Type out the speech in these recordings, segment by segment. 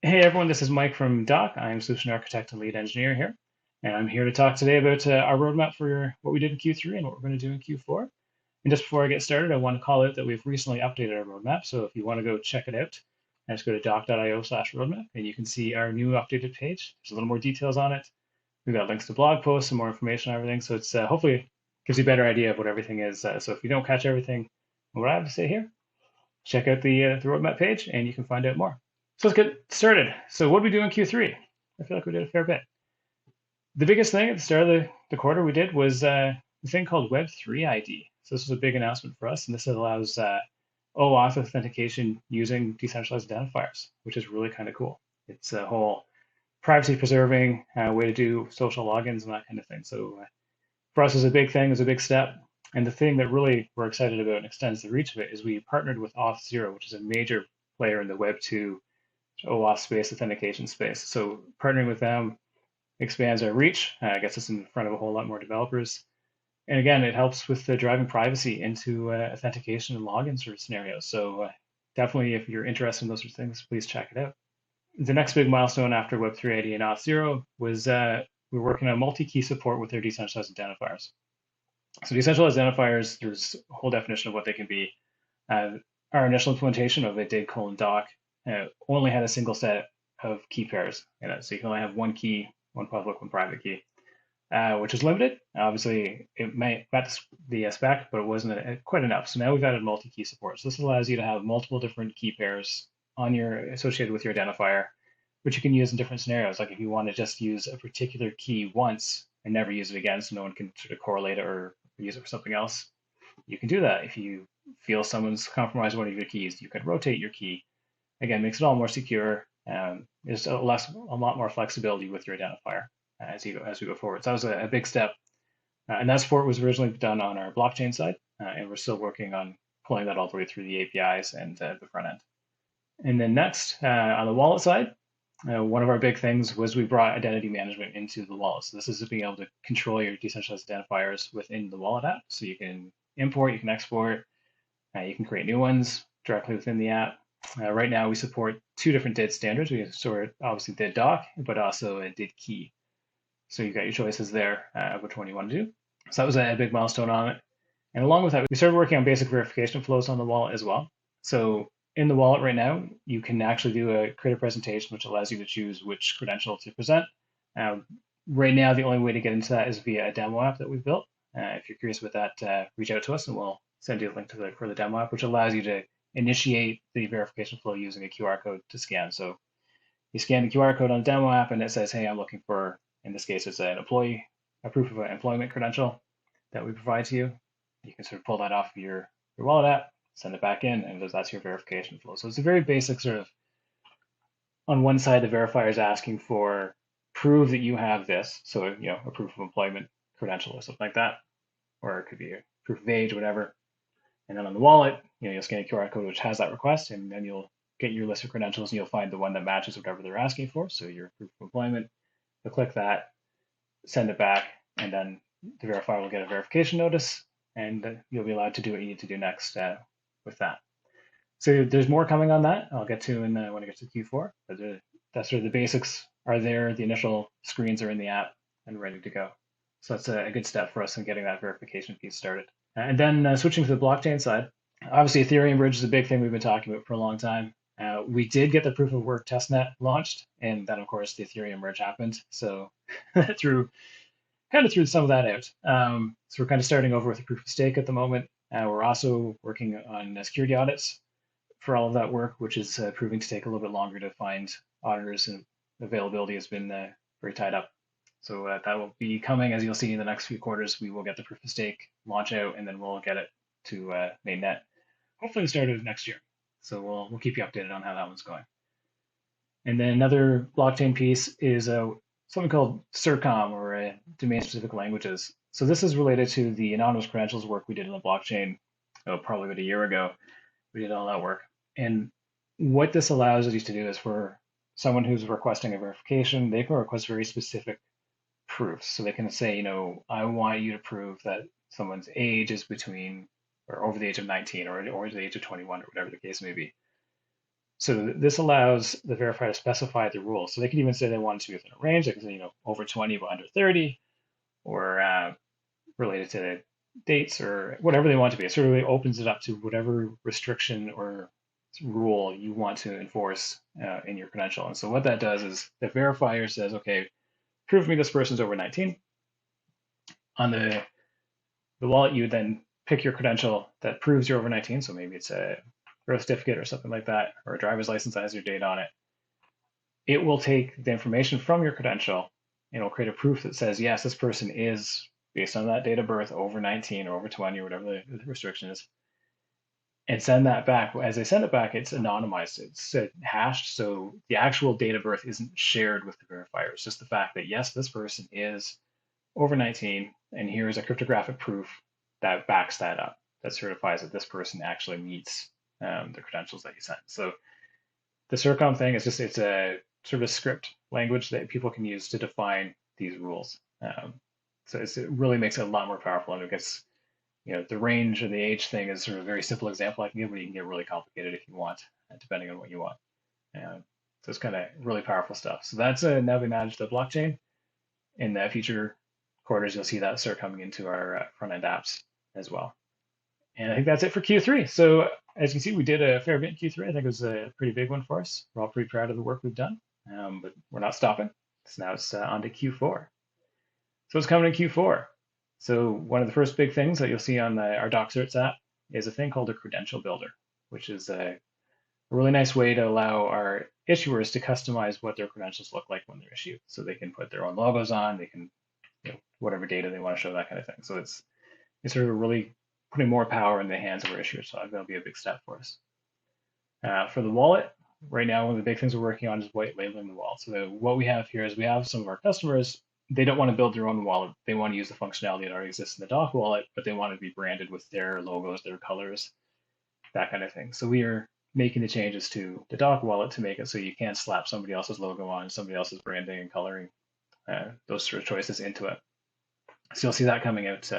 Hey everyone, this is Mike from Doc. I am Solution Architect and Lead Engineer here, and I'm here to talk today about our roadmap for what we did in Q3 and what we're going to do in Q4. And just before I get started, I want to call out that we've recently updated our roadmap. So if you want to go check it out, just go to doc.io/roadmap, and you can see our new updated page. There's a little more details on it. We've got links to blog posts and more information on everything. So it's hopefully gives you a better idea of what everything is. So if you don't catch everything, what I have to say here, check out the roadmap page, and you can find out more. So let's get started. So what did we do in Q3? I feel like we did a fair bit. The biggest thing at the start of the quarter we did was a thing called Web3 ID. So this was a big announcement for us, and this allows OAuth authentication using decentralized identifiers, which is really kind of cool. It's a whole privacy preserving way to do social logins and that kind of thing. So for us, it was a big thing, it was a big step. And the thing that really we're excited about and extends the reach of it is we partnered with Auth0, which is a major player in the Web2 OAuth space, authentication space. So partnering with them expands our reach, gets us in front of a whole lot more developers. And again, it helps with driving privacy into authentication and login sort of scenarios. So definitely, if you're interested in those sort of things, please check it out. The next big milestone after Web3 ID and Auth0 was we're working on multi-key support with their decentralized identifiers. So decentralized identifiers, there's a whole definition of what they can be. Uh, our initial implementation of a did doc only had a single set of key pairs in it. So you can only have one key, one public, one private key, which is limited. Obviously, it met the spec, but it wasn't quite enough. So now we've added multi-key support. So this allows you to have multiple different key pairs on your associated with your identifier, which you can use in different scenarios. Like if you want to just use a particular key once and never use it again, so no one can sort of correlate it or use it for something else, you can do that. If you feel someone's compromised one of your keys, you can rotate your key. Again, makes it all more secure. There's a lot more flexibility with your identifier as we go forward. So that was a big step, and that support was originally done on our blockchain side, and we're still working on pulling that all the way through the APIs and the front end. And then next, on the wallet side, one of our big things was we brought identity management into the wallet. So this is being able to control your decentralized identifiers within the wallet app. So you can import, you can export, you can create new ones directly within the app. Right now, we support two different DID standards. We support obviously DID doc, but also a DID key. So you've got your choices there, which one you want to do. So that was a big milestone on it. And along with that, we started working on basic verification flows on the wallet as well. So in the wallet right now, you can actually create a presentation, which allows you to choose which credential to present. Right now, the only way to get into that is via a demo app that we've built. If you're curious about that, reach out to us and we'll send you a link for the demo app, which allows you to initiate the verification flow using a QR code to scan. So you scan the QR code on the demo app and it says, hey, I'm looking for, in this case, it's a proof of an employment credential that we provide to you. You can sort of pull that off of your wallet app, send it back in, and that's your verification flow. So it's a very basic sort of, on one side, the verifier is asking for prove that you have this. So, a proof of employment credential or something like that, or it could be a proof of age, whatever. And then on the wallet, you'll scan a QR code which has that request, and then you'll get your list of credentials and you'll find the one that matches whatever they're asking for. So your proof of employment, you'll click that, send it back, and then the verifier will get a verification notice, and you'll be allowed to do what you need to do next with that. So there's more coming on that. I'll get to when I get to Q4. But that's sort of the basics are there. The initial screens are in the app and ready to go. So that's a good step for us in getting that verification piece started. And then switching to the blockchain side, obviously Ethereum Bridge is a big thing we've been talking about for a long time. We did get the proof of work testnet launched, and then of course the Ethereum merge happened. So through some of that out. So we're kind of starting over with a proof of stake at the moment. We're also working on security audits for all of that work, which is proving to take a little bit longer to find auditors, and availability has been very tied up. So that will be coming, as you'll see in the next few quarters. We will get the proof of stake launch out, and then we'll get it to mainnet, hopefully the start of next year. So we'll keep you updated on how that one's going. And then another blockchain piece is something called CIRCOM, or domain-specific languages. So this is related to the anonymous credentials work we did in the blockchain, probably about a year ago. We did all that work. And what this allows us to do is for someone who's requesting a verification, they can request very specific proofs. So they can say, I want you to prove that someone's age is between or over the age of 19 or the age of 21 or whatever the case may be. So this allows the verifier to specify the rule. So they could even say they want it to be within a range. They can say, over 20 but under 30, or related to the dates, or whatever they want to be. It sort of really opens it up to whatever restriction or rule you want to enforce in your credential. And so what that does is the verifier says, okay, prove me this person's over 19. On the wallet, you would then pick your credential that proves you're over 19. So maybe it's a birth certificate or something like that, or a driver's license that has your date on it. It will take the information from your credential and it'll create a proof that says, yes, this person is, based on that date of birth, over 19 or over 20 or whatever the restriction is, and send that back. As they send it back, it's anonymized, it's hashed. So the actual date of birth isn't shared with the verifier. It's just the fact that, yes, this person is over 19, and here's a cryptographic proof that backs that up, that certifies that this person actually meets the credentials that you sent. So the CIRCOM thing is just, it's a sort of script language that people can use to define these rules. So it really makes it a lot more powerful, and it gets, the range and the age thing is sort of a very simple example I can give, but you can get really complicated if you want, depending on what you want. So it's kind of really powerful stuff. So that's now we manage the blockchain. In the future quarters, you'll see that start coming into our front end apps as well. And I think that's it for Q3. So as you can see, we did a fair bit in Q3. I think it was a pretty big one for us. We're all pretty proud of the work we've done, but we're not stopping. So now it's on to Q4. So what's coming in Q4? So one of the first big things that you'll see on our DocCerts app is a thing called a credential builder, which is a really nice way to allow our issuers to customize what their credentials look like when they're issued. So they can put their own logos on, they can, whatever data they want to show, that kind of thing. So it's sort of really putting more power in the hands of our issuers. So that'll be a big step for us. For the wallet, right now, one of the big things we're working on is white labeling the wallet. So what we have here is we have some of our customers, they don't want to build their own wallet. They want to use the functionality that already exists in the Doc wallet, but they want to be branded with their logos, their colors, that kind of thing. So we are making the changes to the Doc wallet to make it so you can't slap somebody else's logo on, somebody else's branding and coloring, those sort of choices into it. So you'll see that coming out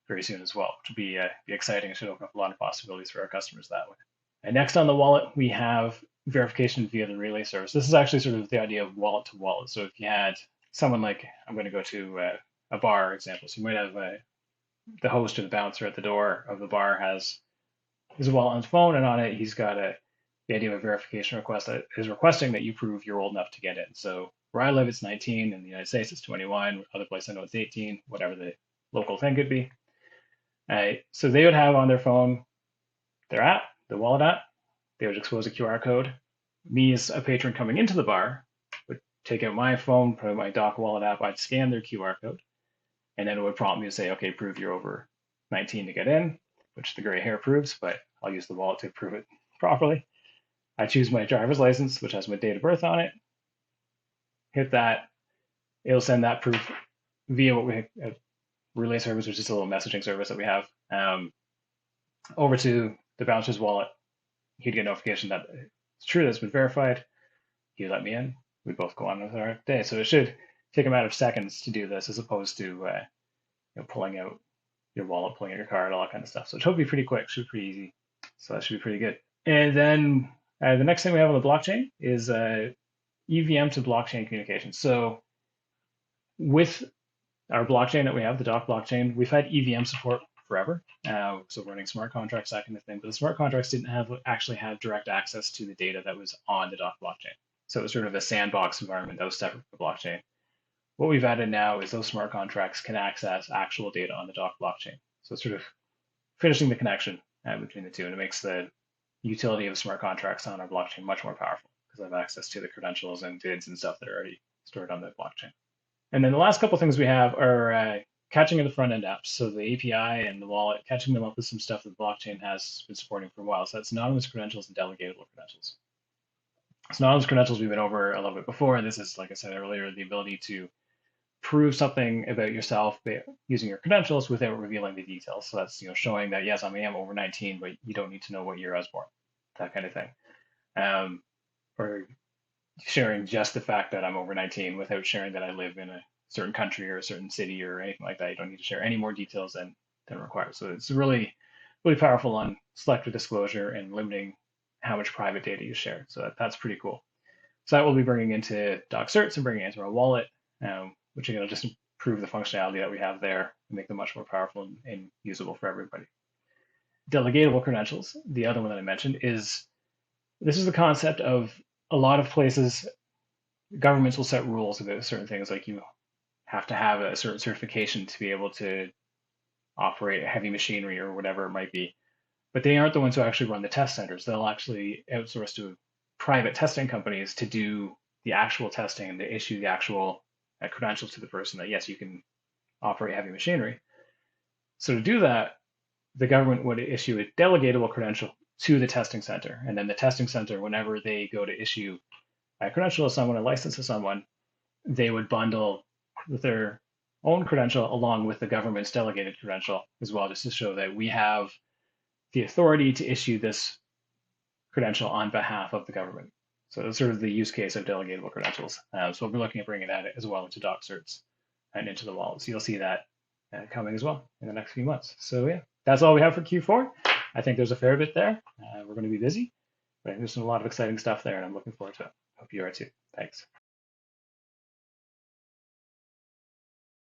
very soon as well, which will be exciting. It should open up a lot of possibilities for our customers that way. And next on the wallet, we have verification via the relay service. This is actually sort of the idea of wallet to wallet. So if you had someone like, I'm going to go to a bar example. So you might have the host or the bouncer at the door of the bar has his wallet on his phone, and on it he's got the idea of a verification request that is requesting that you prove you're old enough to get in. So where I live, it's 19. In the United States, it's 21. Other places I know it's 18, whatever the local thing could be. So they would have on their phone their app, the wallet app. They would expose a QR code. Me as a patron coming into the bar would take out my phone, put in my Doc wallet app, I'd scan their QR code, and then it would prompt me to say, okay, prove you're over 19 to get in, which the gray hair proves, but I'll use the wallet to prove it properly. I choose my driver's license, which has my date of birth on it. Hit that. It'll send that proof via what we relay service, which is a little messaging service that we have, over to the bouncer's wallet. He'd get a notification that it's true, that's been verified. He'd let me in. We both go on with our day. So it should take a matter of seconds to do this, as opposed to pulling out your wallet, pulling out your card, all that kind of stuff. So it should be pretty quick, should be pretty easy. So that should be pretty good. And then the next thing we have on the blockchain is EVM to blockchain communication. So with our blockchain that we have, the Doc blockchain, we've had EVM support forever. So running smart contracts, that kind of thing. But the smart contracts didn't actually have direct access to the data that was on the Doc blockchain. So it was sort of a sandbox environment that was separate from the blockchain. What we've added now is those smart contracts can access actual data on the Doc blockchain. So it's sort of finishing the connection between the two, and it makes the utility of smart contracts on our blockchain much more powerful because I have access to the credentials and DIDs and stuff that are already stored on the blockchain. And then the last couple of things we have are catching in the front end apps. So the API and the wallet, catching them up with some stuff that the blockchain has been supporting for a while. So that's anonymous credentials and delegatable credentials. So anonymous credentials we've been over a little bit before. And this is, like I said earlier, the ability to prove something about yourself using your credentials without revealing the details. So that's showing that, yes, I am over 19, but you don't need to know what year I was born, that kind of thing. Or sharing just the fact that I'm over 19 without sharing that I live in a certain country or a certain city or anything like that. You don't need to share any more details than required. So it's really, really powerful on selective disclosure and limiting how much private data you share. So that's pretty cool. So that we'll be bringing into Doc Certs and bringing it into our wallet, which again will just improve the functionality that we have there and make them much more powerful and usable for everybody. Delegatable credentials, the other one that I mentioned, is this is the concept of a lot of places, governments will set rules about certain things, like you have to have a certain certification to be able to operate heavy machinery or whatever it might be. But they aren't the ones who actually run the test centers. They'll actually outsource to private testing companies to do the actual testing and to issue the actual credentials to the person that, yes, you can operate heavy machinery. So to do that, the government would issue a delegatable credential to the testing center. And then the testing center, whenever they go to issue a credential to someone, a license to someone, they would bundle with their own credential along with the government's delegated credential as well, just to show that we have the authority to issue this credential on behalf of the government. So that's sort of the use case of delegatable credentials. So we'll be looking at bringing that as well into doc certs and into the wallet. So you'll see that coming as well in the next few months. So yeah, that's all we have for Q4. I think there's a fair bit there. We're going to be busy, but there's a lot of exciting stuff there, and I'm looking forward to it. Hope you are too. Thanks.